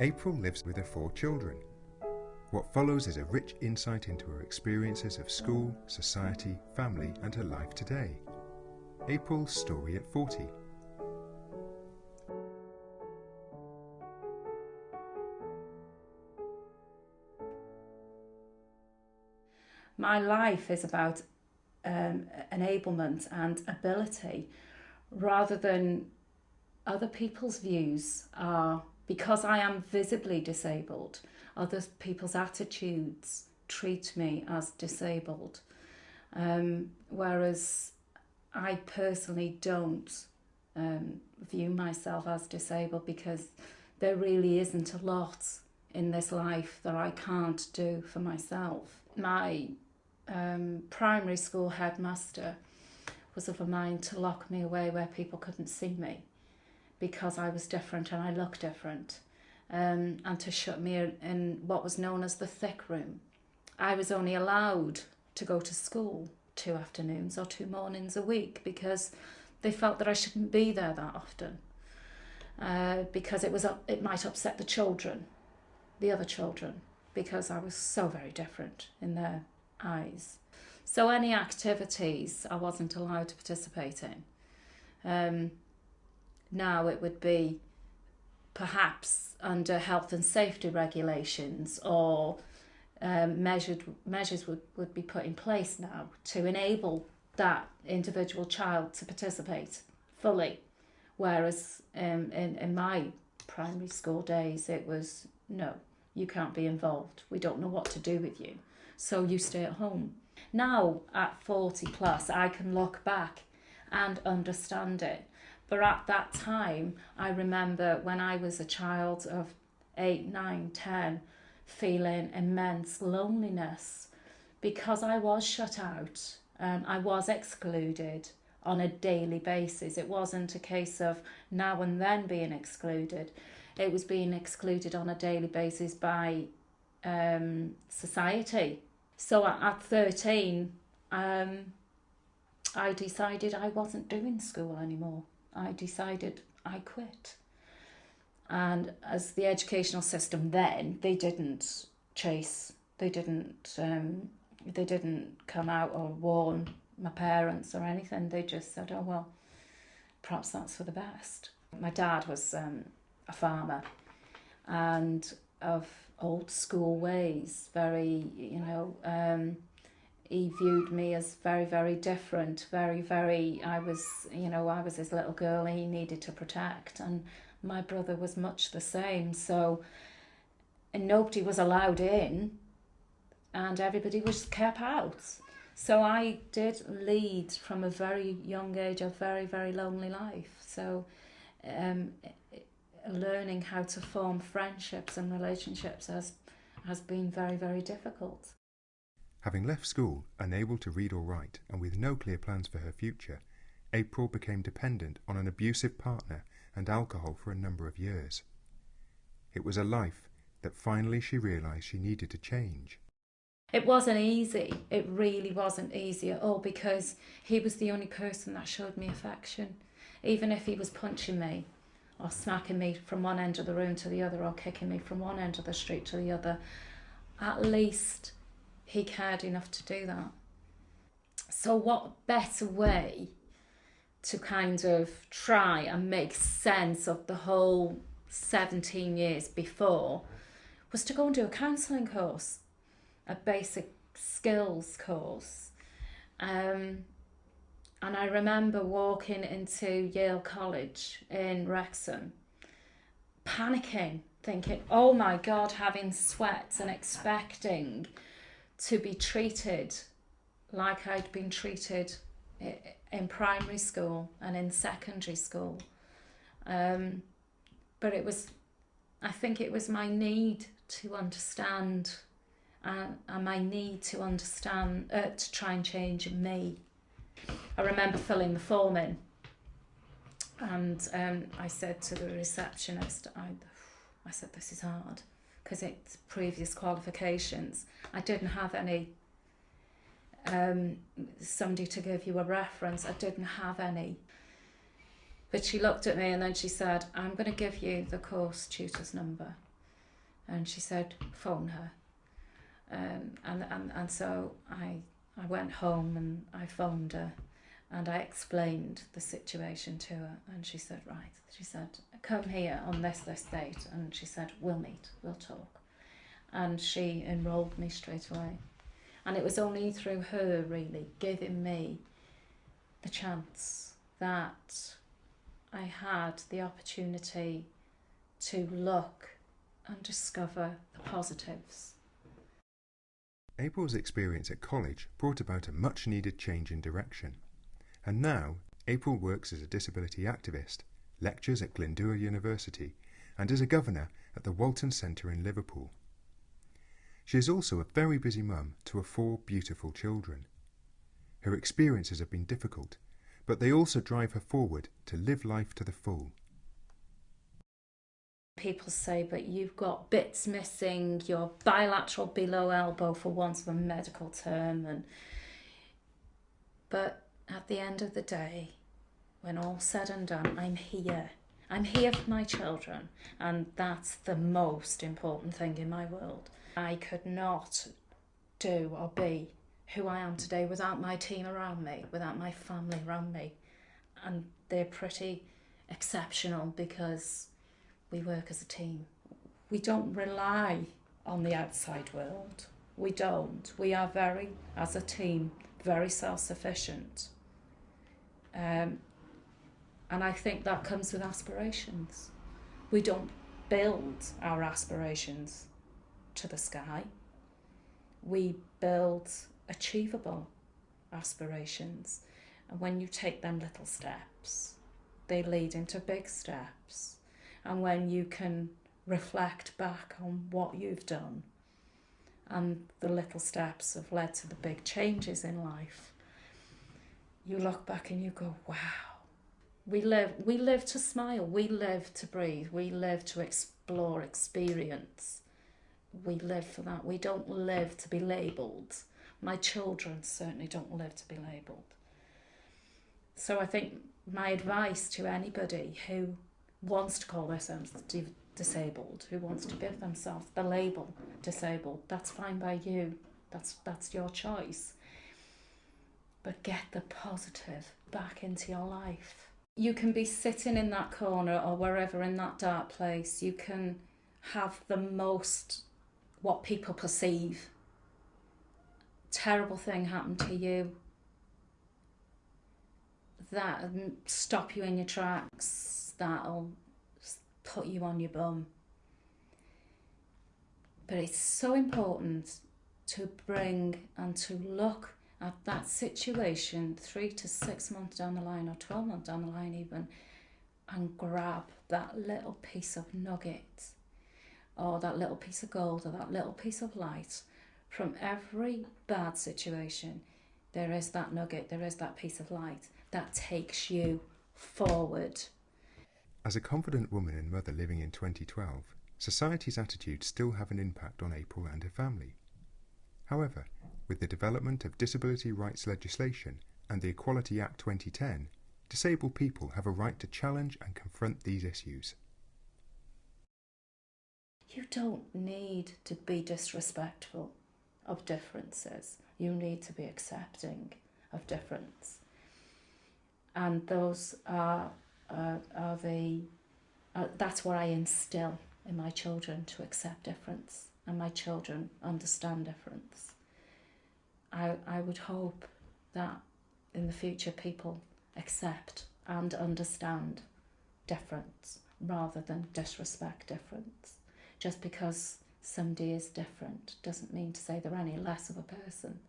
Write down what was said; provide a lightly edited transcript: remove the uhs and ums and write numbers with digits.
April lives with her 4 children. What follows is a rich insight into her experiences of school, society, family and her life today. April's story at 40. My life is about enablement and ability rather than other people's views are, because I am visibly disabled, other people's attitudes treat me as disabled, whereas I personally don't view myself as disabled, because there really isn't a lot in this life that I can't do for myself. My primary school headmaster was of a mind to lock me away where people couldn't see me because I was different and I looked different, and to shut me in what was known as the thick room. I was only allowed to go to school 2 afternoons or 2 mornings a week because they felt that I shouldn't be there that often, because it might upset the other children, because I was so very different in their eyes. So any activities I wasn't allowed to participate in. Now it would be perhaps under health and safety regulations, or measures would be put in place now to enable that individual child to participate fully. Whereas in my primary school days it was, no, you can't be involved. We don't know what to do with you, so you stay at home. Now at 40 plus, I can look back and understand it. But at that time, I remember when I was a child of 8, 9, 10, feeling immense loneliness because I was shut out. I was excluded on a daily basis. It wasn't a case of now and then being excluded. It was being excluded on a daily basis by society. So at 13, I decided I wasn't doing school anymore. I decided I quit. And as the educational system then, they didn't come out or warn my parents or anything. They just said, oh, well, perhaps that's for the best. My dad was a farmer and of old school ways, very, he viewed me as very, very different, I was his little girl he needed to protect, and my brother was much the same. So, and nobody was allowed in and everybody was kept out. So I did lead from a very young age a very, very lonely life. So learning how to form friendships and relationships has been very, very difficult. Having left school, unable to read or write, and with no clear plans for her future, April became dependent on an abusive partner and alcohol for a number of years. It was a life that finally she realised she needed to change. It wasn't easy. It really wasn't easy at all, because he was the only person that showed me affection. Even if he was punching me or smacking me from one end of the room to the other, or kicking me from one end of the street to the other, at least he cared enough to do that. So what better way to kind of try and make sense of the whole 17 years before was to go and do a counselling course, a basic skills course. And I remember walking into Yale College in Wrexham, panicking, thinking, oh my God, having sweats and expecting to be treated like I'd been treated in primary school and in secondary school. But I think it was my need to understand, and my need to understand, to try and change me. I remember filling the form in, and I said to the receptionist, I said, this is hard, because it's previous qualifications. I didn't have any, somebody to give you a reference. I didn't have any. But she looked at me and then she said, I'm going to give you the course tutor's number. And she said, phone her. And so I went home and I phoned her and I explained the situation to her, and she said, right. She said, come here on this date, and she said, we'll meet, we'll talk. And she enrolled me straight away. And it was only through her really giving me the chance that I had the opportunity to look and discover the positives. April's experience at college brought about a much-needed change in direction, and now April works as a disability activist, lectures at Glyndŵr University, and is a governor at the Walton Centre in Liverpool. She is also a very busy mum to her 4 beautiful children. Her experiences have been difficult, but they also drive her forward to live life to the full. People say, but you've got bits missing, you're bilateral below elbow, for want of a medical term. But at the end of the day, when all's said and done, I'm here. I'm here for my children, and that's the most important thing in my world. I could not do or be who I am today without my team around me, without my family around me. And they're pretty exceptional because we work as a team. We don't rely on the outside world. We don't. We are very, as a team, very self-sufficient. And I think that comes with aspirations. We don't build our aspirations to the sky. We build achievable aspirations. And when you take them little steps, they lead into big steps. And when you can reflect back on what you've done, and the little steps have led to the big changes in life, you look back and you go, wow. We live to smile, we live to breathe, we live to explore, experience. We live for that. We don't live to be labelled. My children certainly don't live to be labelled. So I think my advice to anybody who wants to call themselves disabled, who wants to give themselves the label disabled, that's fine by you. That's your choice. But get the positive back into your life. You can be sitting in that corner or wherever in that dark place. You can have the most, what people perceive, terrible thing happen to you. That'll stop you in your tracks. That'll put you on your bum. But it's so important to bring and to look at that situation 3 to 6 months down the line, or 12 months down the line even, and grab that little piece of nugget, or that little piece of gold, or that little piece of light. From every bad situation, there is that nugget, there is that piece of light that takes you forward. As a confident woman and mother living in 2012, society's attitudes still have an impact on April and her family. However, with the development of disability rights legislation and the Equality Act 2010, disabled people have a right to challenge and confront these issues. You don't need to be disrespectful of differences. You need to be accepting of difference. And those that's what I instill in my children, to accept difference, and my children understand difference. I would hope that in the future people accept and understand difference rather than disrespect difference. Just because somebody is different doesn't mean to say they're any less of a person.